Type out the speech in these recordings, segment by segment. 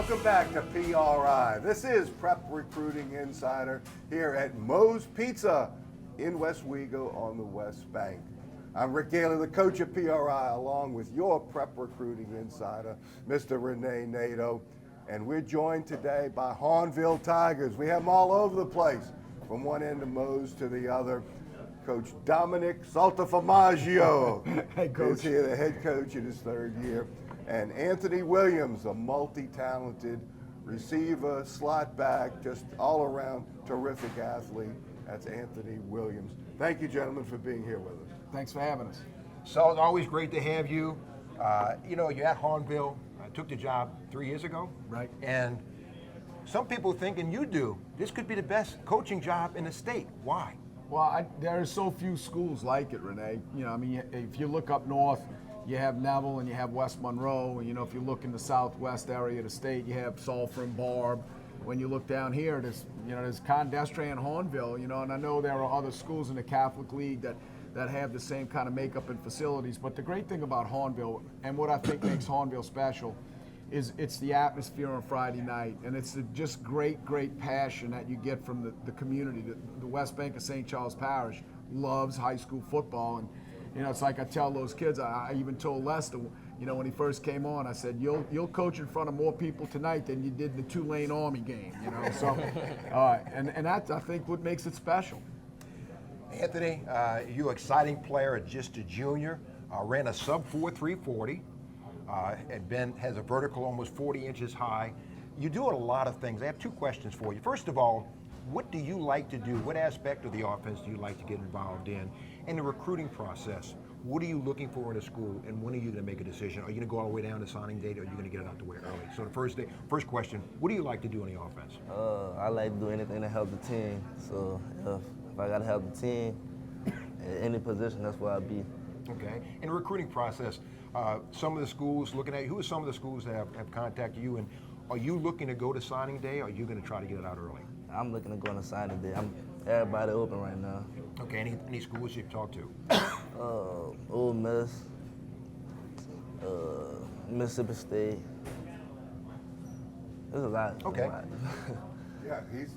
Welcome back to PRI. This is Prep Recruiting Insider here at Moe's Pizza in West Wego on the West Bank. I'm Rick Gailey, the coach of PRI, along with your Prep Recruiting Insider, Mr. Renee Nato. And we're joined today by Hahnville Tigers. We have them all over the place, from one end of Moe's to the other. Coach Dominic Saltaformaggio is here, the head coach in his third year. And Anthony Williams, a multi-talented receiver, slot back, just all around terrific athlete. That's Anthony Williams. Thank you, gentlemen, for being here with us. Thanks for having us. So it's always great to have you. You're at Hahnville. I took the job 3 years ago. Right. And some people think, and you do, this could be the best coaching job in the state. Why? Well, there are so few schools like it, Renee. If you look up north, you have Neville and you have West Monroe. And, if you look in the southwest area of the state, you have Sulphur and Barb. When you look down here, there's Condestre and Hahnville, and I know there are other schools in the Catholic League that have the same kind of makeup and facilities. But the great thing about Hahnville, and what I think makes Hahnville special, is it's the atmosphere on Friday night, and it's the just great passion that you get from the community. The West Bank of St. Charles Parish loves high school football, and it's like I tell those kids. I even told Lester, when he first came on, I said, "You'll coach in front of more people tonight than you did in the Tulane Army game." So, and that's, I think, what makes it special. Anthony, you an exciting player, just a junior, ran a sub 4.340. And has a vertical almost 40 inches high. You do a lot of things. I have two questions for you. First of all, what do you like to do? What aspect of the offense do you like to get involved in? And the recruiting process, what are you looking for in a school, and when are you going to make a decision? Are you going to go all the way down to signing date, or are you going to get it out the way early? So the first question, what do you like to do on the offense? I like to do anything to help the team. So if I got to help the team at any position, that's where I'll be. Okay. In the recruiting process, some of the schools looking at you, who are some of the schools that have contacted you, and are you looking to go to signing day, or are you going to try to get it out early? I'm looking to go on a signing day. Everybody open right now. Okay, any schools you've talked to? Ole Miss, Mississippi State. There's a lot. Okay. Yeah, he's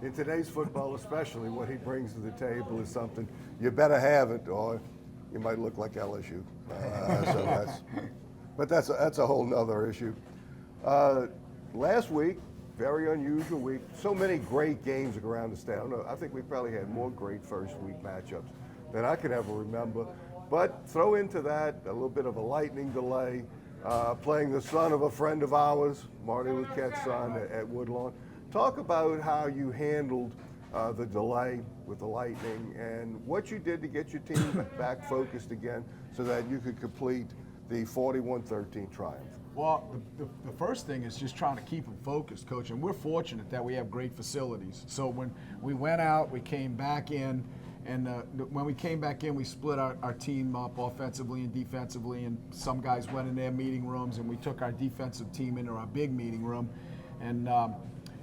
in today's football especially, what he brings to the table is something you better have it, or you might look like LSU. But that's a whole nother issue. Last week, very unusual week. So many great games around the state. I think we probably had more great first week matchups than I can ever remember. But throw into that a little bit of a lightning delay, playing the son of a friend of ours, Marty Luquette's son at Woodlawn. Talk about how you handled the delay with the lightning and what you did to get your team back focused again so that you could complete the 41-13 triumph. Well, the first thing is just trying to keep them focused, Coach, and we're fortunate that we have great facilities. So when we went out, we came back in, and when we came back in, we split our team up offensively and defensively, and some guys went in their meeting rooms, and we took our defensive team into our big meeting room, and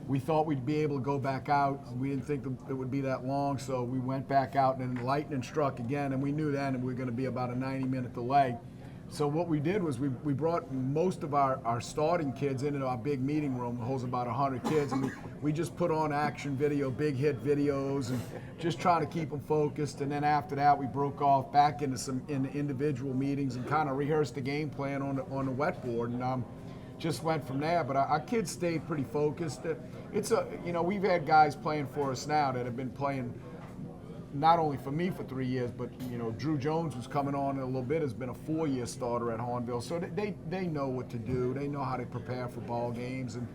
we thought we'd be able to go back out. We didn't think it would be that long, so we went back out, and then lightning struck again, and we knew then we were going to be about a 90-minute delay. So what we did was we brought most of our starting kids into our big meeting room. It holds about 100 kids, and we just put on action video, big hit videos, and just trying to keep them focused. And then after that, we broke off back into some individual meetings and kind of rehearsed the game plan on the wetboard, and just went from there. But our kids stayed pretty focused. We've had guys playing for us now that have been playing not only for me for 3 years, but Drew Jones was coming on in a little bit, has been a 4-year starter at Hahnville. So they know what to do. They know how to prepare for ball games, and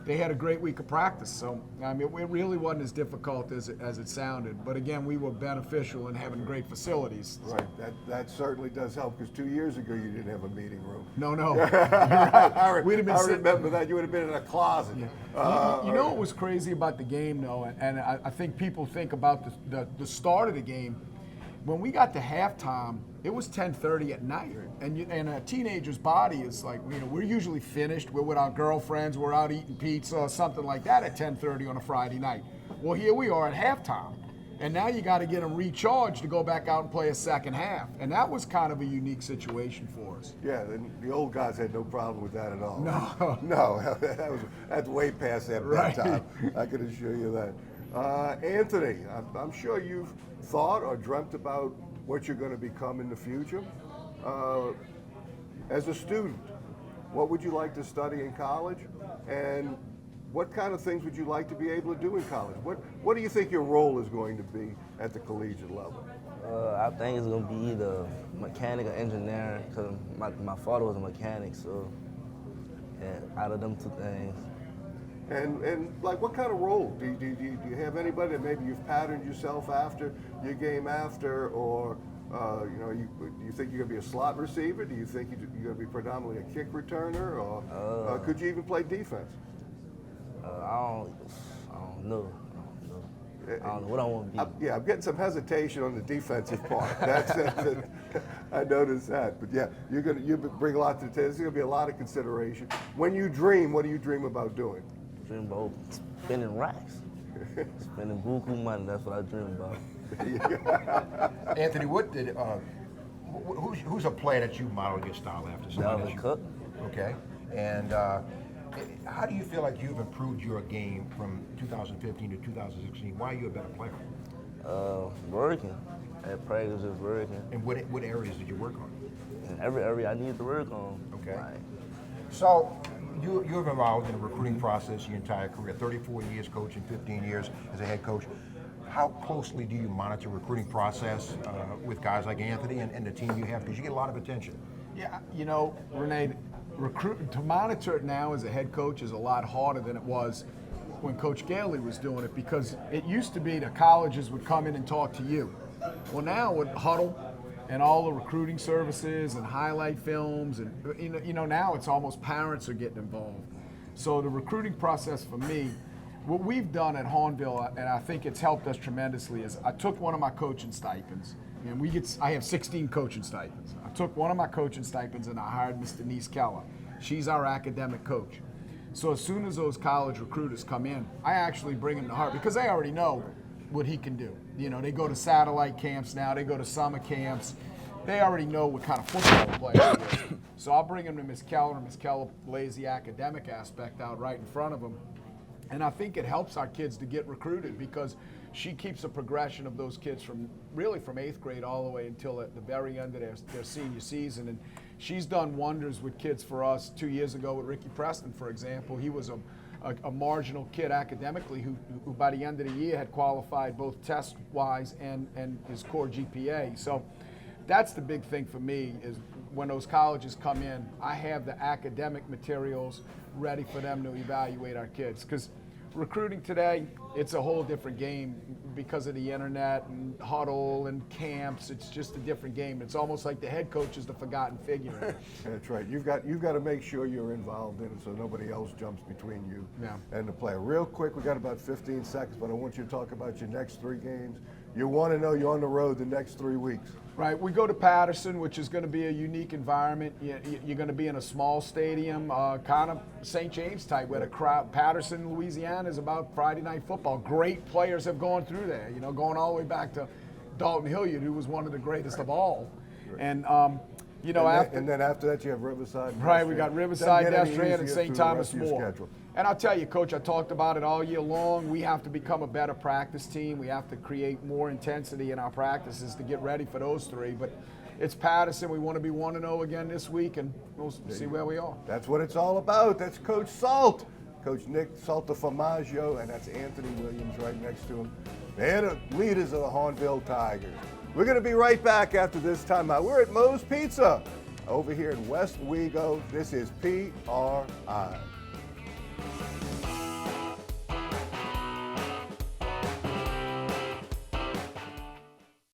they had a great week of practice. So it really wasn't as difficult as it sounded. But again, we were beneficial in having great facilities. Right. That certainly does help, because 2 years ago you didn't have a meeting room. No. You're right. I remember that. You would have been in a closet. Yeah. You know what was crazy about the game, though, and I think people think about the start of the game. When we got to halftime, it was 10:30 at night, and a teenager's body is like, we're usually finished. We're with our girlfriends. We're out eating pizza or something like that at 10:30 on a Friday night. Well, here we are at halftime, And now you got to get them recharged to go back out and play a second half. And that was kind of a unique situation for us. Yeah, the old guys had no problem with that at all. No. No, that's way past that Right. time. I can assure you that. Anthony, I'm sure you've thought or dreamt about what you're going to become in the future. As a student, what would you like to study in college? And what kind of things would you like to be able to do in college? What do you think your role is going to be at the collegiate level? I think it's gonna be either mechanic or engineering, because my father was a mechanic, so yeah, out of them two things. And like, what kind of role? Do you have anybody that maybe you've patterned yourself after, your game after, or do you think you're going to be a slot receiver? Do you think you're going to be predominantly a kick returner, or could you even play defense? I don't know. I don't know what I want to be. I'm getting some hesitation on the defensive part. I noticed that. But yeah, you bring a lot to the table. There's going to be a lot of consideration. When you dream, what do you dream about doing? Dream about spending racks, spending buku money. That's what I dream about. Anthony, who's a player that you modeled your style after? Somebody that you- Cook. Okay. And how do you feel like you've improved your game from 2015 to 2016? Why are you a better player? Working at practice, just working. And what areas did you work on? In every area I need to work on. Okay. Like, So you've been involved in the recruiting process your entire career, 34 years coaching, 15 years as a head coach. How closely do you monitor recruiting process with guys like Anthony and the team you have? Because you get a lot of attention. Yeah, Renee, to monitor it now as a head coach is a lot harder than it was when Coach Gailey was doing it, because it used to be the colleges would come in and talk to you. Well, now with Huddle and all the recruiting services and highlight films, and now it's almost parents are getting involved. So the recruiting process for me, what we've done at Hahnville, and I think it's helped us tremendously, is I took one of my coaching stipends, and I have 16 coaching stipends. I took one of my coaching stipends and I hired Miss Denise Keller. She's our academic coach. So as soon as those college recruiters come in, I actually bring them to Hart, because they already know what he can do. They go to satellite camps now, they go to summer camps. They already know what kind of football player he is. So I'll bring him to Miss Keller, and Miss Keller lays the academic aspect out right in front of him. And I think it helps our kids to get recruited, because she keeps a progression of those kids from 8th grade all the way until at the very end of their senior season. And she's done wonders with kids for us. 2 years ago with Ricky Preston, for example, he was a marginal kid academically who by the end of the year had qualified both test-wise and his core GPA. So that's the big thing for me, is when those colleges come in, I have the academic materials ready for them to evaluate our kids. Because recruiting today, it's a whole different game because of the internet and Huddle and camps. It's just a different game. It's almost like the head coach is the forgotten figure. That's right. You've got to make sure you're involved in it so nobody else jumps between you and the player. Real quick, we got about 15 seconds, but I want you to talk about your next 3 games. You want to know you're on the road the next 3 weeks. Right, we go to Patterson, which is going to be a unique environment. You're going to be in a small stadium, kind of St. James type, where the crowd. Patterson, Louisiana, is about Friday night football. Great players have gone through there. Going all the way back to Dalton Hilliard, who was one of the greatest of all. And and then after that, you have Riverside. Right, we got Riverside, Destrehan, and St. Thomas More. Schedule. And I'll tell you, Coach, I talked about it all year long. We have to become a better practice team. We have to create more intensity in our practices to get ready for those 3. But it's Patterson. We want to be 1-0 again this week, and we'll see where we are. That's what it's all about. That's Coach Salt. Coach Nick Saltaformaggio, and that's Anthony Williams right next to him. They're the leaders of the Hahnville Tigers. We're going to be right back after this timeout. We're at Moe's Pizza over here in West Wego. This is PRI.